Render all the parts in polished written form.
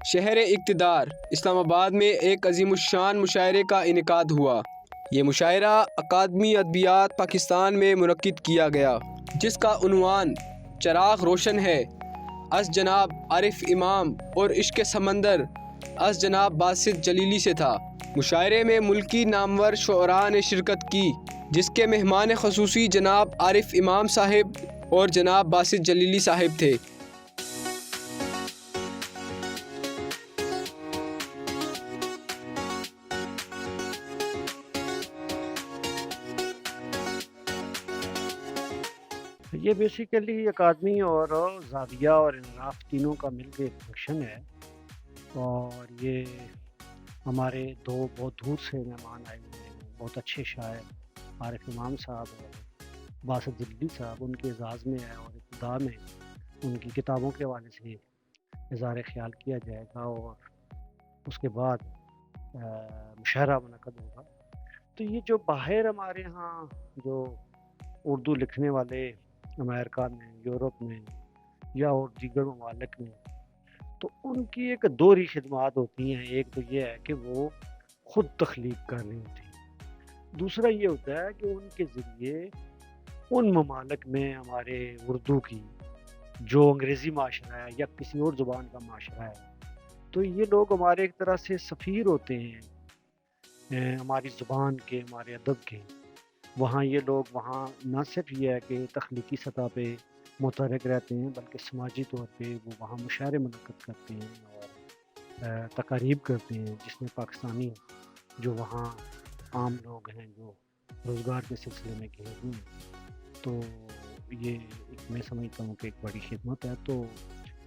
شہر اقتدار اسلام آباد میں ایک عظیم الشان مشاعرے کا انعقاد ہوا۔ یہ مشاعرہ اکادمی ادبیات پاکستان میں منعقد کیا گیا، جس کا عنوان چراغ روشن ہے از جناب عارف امام اور عشق سمندر از جناب باسط جلیلی سے تھا۔ مشاعرے میں ملکی نامور شعراء نے شرکت کی، جس کے مہمان خصوصی جناب عارف امام صاحب اور جناب باسط جلیلی صاحب تھے۔ یہ بیسیکلی اکادمی اور زاویہ اور انصاف تینوں کا مل کے ایک فنکشن ہے، اور یہ ہمارے دو بہت دور سے مہمان آئے ہوئے ہیں، بہت اچھے شاعر عارف امام صاحب اور باسط جلیلی صاحب، ان کے اعزاز میں ہے، اور ابتدا میں ان کی کتابوں کے حوالے سے اظہار خیال کیا جائے گا، اور اس کے بعد مشاعرہ منعقد ہوگا۔ تو یہ جو باہر ہمارے ہاں جو اردو لکھنے والے امریکہ میں، یورپ میں یا اور دیگر ممالک میں، تو ان کی ایک دوہری خدمات ہوتی ہیں۔ ایک تو یہ ہے کہ وہ خود تخلیق کر رہی ہوتی ہیں، دوسرا یہ ہوتا ہے کہ ان کے ذریعے ان ممالک میں ہمارے اردو کی جو انگریزی معاشرہ ہے یا کسی اور زبان کا معاشرہ ہے، تو یہ لوگ ہمارے ایک طرح سے سفیر ہوتے ہیں ہماری زبان کے، ہمارے ادب کے۔ وہاں یہ لوگ وہاں نہ صرف یہ ہے کہ تخلیقی سطح پہ متحرک رہتے ہیں، بلکہ سماجی طور پہ وہ وہاں مشاعرے منعقد کرتے ہیں اور تقاریب کرتے ہیں، جس میں پاکستانی جو وہاں عام لوگ ہیں جو روزگار کے سلسلے میں گھیرے ہوئے ہیں، تو یہ میں سمجھتا ہوں کہ ایک بڑی خدمت ہے۔ تو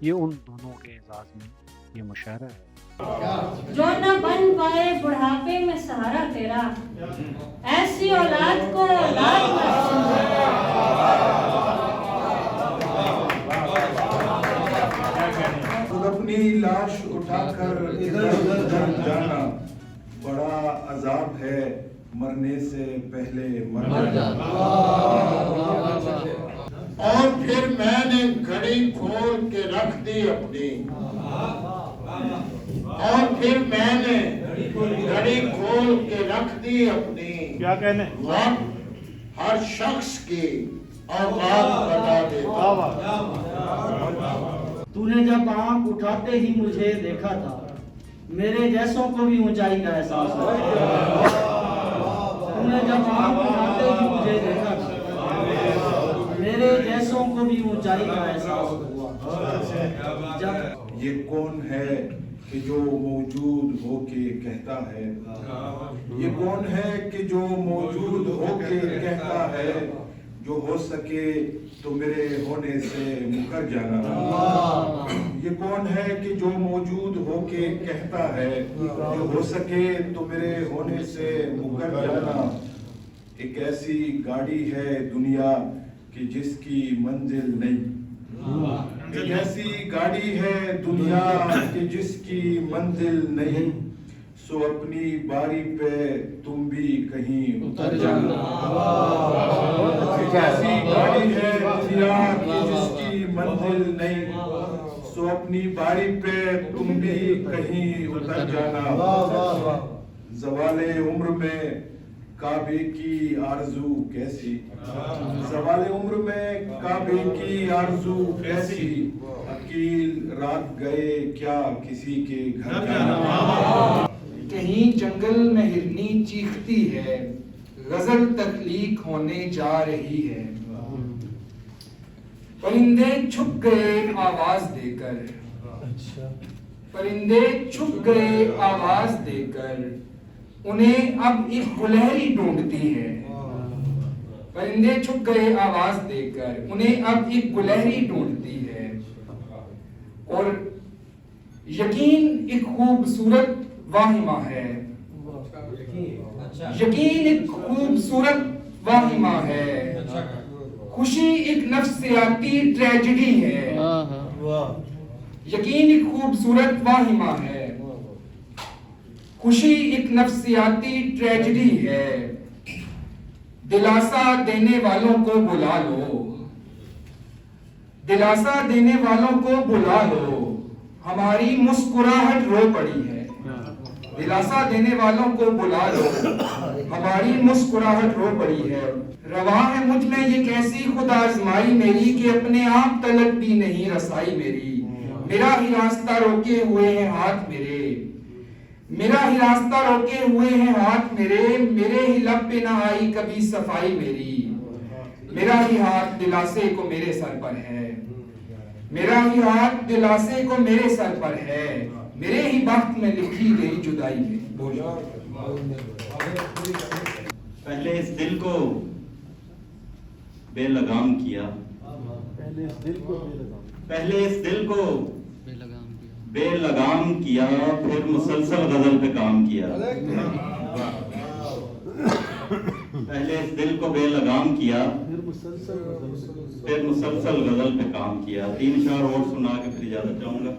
یہ ان دونوں کے اعزاز میں یہ مشاعرہ ہے۔ جو نہ بن پائے بڑھاپے میں سہارا تیرا، ایسی اولاد کو اولاد نہ سمجھے۔ خود اپنی لاش اٹھا کر ادھر ادھر جانا بڑا عذاب ہے، مرنے سے پہلے مر جانا۔ اور پھر میں نے گھڑی کھول کے رکھ دی اپنی، اور پھر میں نے گھڑی کھول کے رکھ دی اپنی، کیا کہنے وقت ہر شخص کی اوقات بتا دیتا۔ تو نے جب آنکھ اٹھاتے ہی مجھے دیکھا تھا، میرے جیسوں کو بھی اونچائی کا احساس ہوا۔ تو نے جب آنکھ اٹھاتے ہی مجھے دیکھا تھا، میرے جیسوں کو بھی اونچائی کا احساس ہوا۔ جب یہ کون ہے کہ جو موجود ہو کے کہتا ہے، یہ کون ہے کہ جو موجود ہو کے کہتا ہے، جو ہو سکے تو میرے ہونے سے مکر جانا۔ یہ کون ہے کہ جو موجود ہو کے کہتا ہے، جو ہو سکے تو میرے ہونے سے مکر جانا۔ ایک ایسی گاڑی ہے دنیا کہ جس کی منزل نہیں، ایک ایسی گاڑی ہے دنیا کہ جس کی منزل نہیں، سو اپنی باری پہ تم بھی کہیں اتر جانا۔ ایک ایسی گاڑی ہے دنیا کہ جس کی منزل نہیں، سو اپنی باری پہ تم بھی کہیں اتر جانا۔ زوال عمر میں کعبے کی آرزو کیسی، زوال عمر میں کعبے کی آرزو کیسی، عقیل رات گئے کیا کسی کے گھر جانا۔ کہیں جنگل میں ہرنی چیختی ہے، غزل تخلیق ہونے جا رہی ہے۔ پرندے چھپ گئے آواز دے کر، پرندے چھپ گئے آواز دے کر، انہیں اب ایک گلہری ڈھونڈتی ہے۔ پرندے چھپ گئے آواز دے کر، انہیں اب ایک گلہری ڈھونڈتی ہے، اور یقین ایک خوبصورت واہمہ ہے، یقین ایک خوبصورت واہمہ ہے، خوشی ایک نفسیاتی ٹریجڈی ہے، یقین ایک خوبصورت واہمہ ہے، خوشی ایک نفسیاتی ٹریجڈی ہے۔ دلاسا دینے والوں کو بلا لو، دلاسا دینے والوں کو بلا لو، ہماری مسکراہٹ رو پڑی ہے، دلاسا دینے والوں کو بلا لو، ہماری مسکراہٹ رو پڑی ہے۔ رواں ہے مجھ میں یہ کیسی خود آزمائی میری کہ اپنے آپ تلک بھی نہیں رسائی میری، میرا ہی راستہ روکے ہوئے ہیں ہاتھ میرے، میرا ہی راستہ روکے ہوئے ہیں ہاتھ میرے، میرے ہی لب پہ نہ آئی کبھی صفائی میری، میرا ہی ہاتھ دلاسے کو میرے سر پر ہے، میرا ہی ہاتھ دلاسے کو میرے سر پر ہے، میرے ہی وقت میں لکھی گئی جدائی میں۔ پہلے اس دل کو بے لگام کیا، پہلے اس دل کو بے لگام کیا، پھر مسلسل غزل پہ کام کیا، پہلے اس دل کو بے لگام کیا، پھر مسلسل غزل پہ کام کیا۔ 3 اشعار اور سنا کے پھر اجازت چاہوں گا۔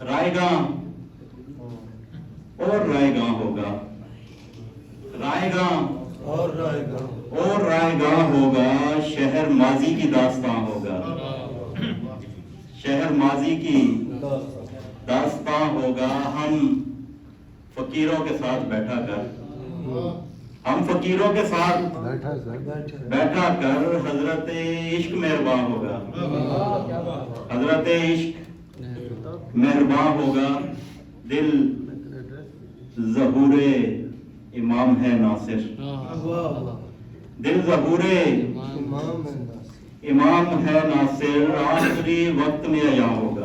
رائے گاں اور رائے گاں ہوگا، رائے گاں اور رائے گاں ہوگا، شہر ماضی کی داستاں ہوگا، شہر ماضی کی داستاں ہوگا۔ ہم فقیروں کے ساتھ بیٹھا کر، ہم فقیروں کے ساتھ بیٹھا کر حضرت عشق مہرباں ہوگا، حضرت عشق مہرباں ہوگا۔ دل ظہور امام ہے ناصر، دل ظہور امام ہے ناصر، آخری وقت میں عیاں ہوگا،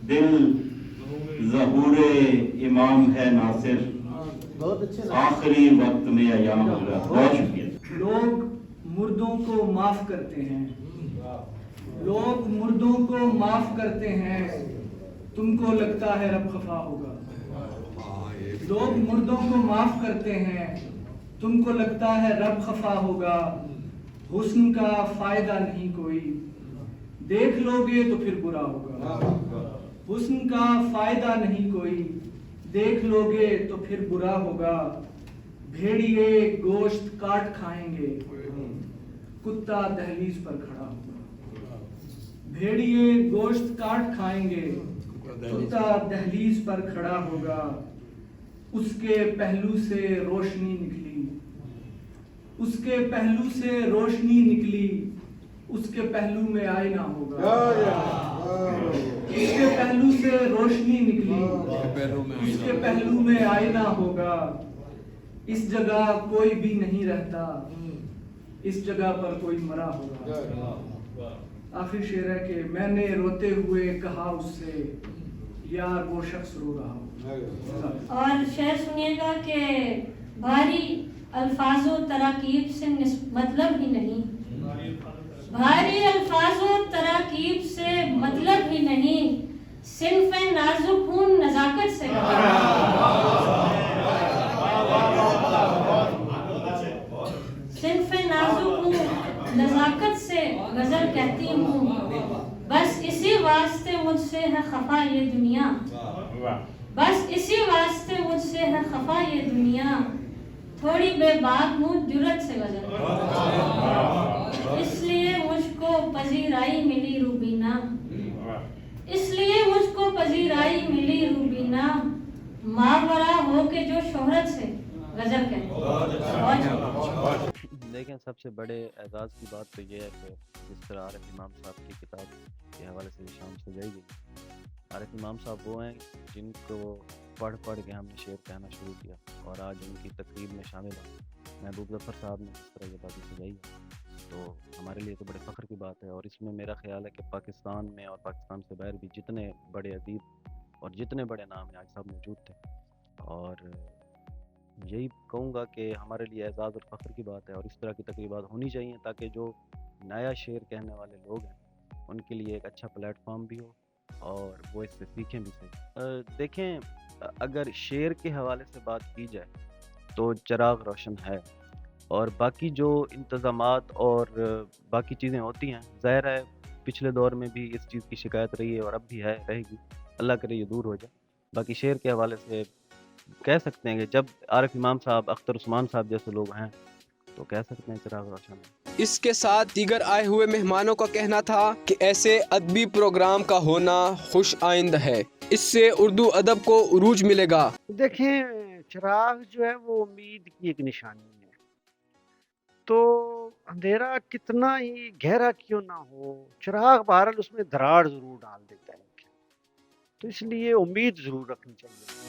دل ظہور امام ہے ناصر، آخری وقت میں عیاں ہوگا۔ بہت شکریہ۔ لوگ مردوں کو معاف کرتے ہیں، لوگ مردوں کو معاف کرتے ہیں، تم کو لگتا ہے رب خفا ہوگا، لوگ مردوں کو معاف کرتے ہیں، تم کو لگتا ہے رب خفا ہوگا، حسن کا فائدہ نہیں کوئی، دیکھ لو گے تو پھر برا ہوگا، حسن کا فائدہ نہیں کوئی، دیکھ لو گے تو پھر برا ہوگا، بھیڑیے گوشت کاٹ کھائیں گے، کتا دہلیز پر کھڑا ہوگا، بھیڑیے گوشت کاٹ کھائیں گے، کتا دہلیز پر کھڑا ہوگا، اس کے پہلو سے روشنی نکلی، اس کے پہلو سے روشنی نکلی، اس کے پہلو میں آئینہ ہوگا، اس کے پہلو سے روشنی نکلی، اس کے پہلو میں آئینہ ہوگا، اس جگہ کوئی بھی نہیں رہتا، اس جگہ پر کوئی مرا ہوگا۔ آخری شعر ہے کہ میں نے روتے ہوئے کہا اس سے، یار وہ شخص رو رہا ہو۔ اور شعر سنیے گا کہ بھاری الفاظ و تراکیب سے مطلب ہی نہیں، بھاری الفاظ و تراکیب سے مطلب ہی نہیں، صنف نازک خون نزاکت سے صنف نازک خون نزاکت سے غزل کہتی ہوں، بس اسی واسطے مجھ سے ہے خفا یہ دنیا، بس اسی واسطے مجھ سے ہے خفا یہ دنیا، تھوڑی بے باک ہوں جرت سے غزل، اس لیے مجھ کو پذیرائی ملی روبینا، اس لیے مجھ کو پذیرائی ملی روبینا، ماورا ہو کے جو شہرت سے غزل کہتی۔ دیکھیں، سب سے بڑے اعزاز کی بات تو یہ ہے کہ جس طرح عارف امام صاحب کی کتاب کے حوالے سے شام سجائی گئی۔ عارف امام صاحب وہ ہیں جن کو پڑھ کے ہم نے شعر کہنا شروع کیا، اور آج ان کی تقریب میں شامل ہوں۔ محبوب ظفر صاحب نے جس طرح یہ باتیں سجائی ہے تو ہمارے لیے تو بڑے فخر کی بات ہے، اور اس میں میرا خیال ہے کہ پاکستان میں اور پاکستان سے باہر بھی جتنے بڑے ادیب اور جتنے بڑے نام ہیں آج صاحب موجود تھے، اور یہی کہوں گا کہ ہمارے لیے اعزاز اور فخر کی بات ہے، اور اس طرح کی تقریبات ہونی چاہیے تاکہ جو نیا شعر کہنے والے لوگ ہیں ان کے لیے ایک اچھا پلیٹ فارم بھی ہو اور وہ اس سے سیکھیں بھی صحیح۔ دیکھیں، اگر شعر کے حوالے سے بات کی جائے تو چراغ روشن ہے، اور باقی جو انتظامات اور باقی چیزیں ہوتی ہیں، ظاہر ہے پچھلے دور میں بھی اس چیز کی شکایت رہی ہے اور اب بھی ہے، رہے گی، اللہ کرے یہ دور ہو جائے۔ باقی شعر کے حوالے سے کہہ سکتے ہیں کہ جب عارف امام صاحب، اختر عثمان صاحب جیسے لوگ ہیں تو کہہ سکتے ہیں چراغ روشن ہے۔ اس کے ساتھ دیگر آئے ہوئے مہمانوں کا کہنا تھا کہ ایسے ادبی پروگرام کا ہونا خوش آئند ہے، اس سے اردو ادب کو عروج ملے گا۔ دیکھیں، چراغ جو ہے وہ امید کی ایک نشانی ہے، تو اندھیرا کتنا ہی گہرا کیوں نہ ہو، چراغ بہرحال اس میں دراڑ ضرور ڈال دیتا ہے، تو اس لیے امید ضرور رکھنی چاہیے۔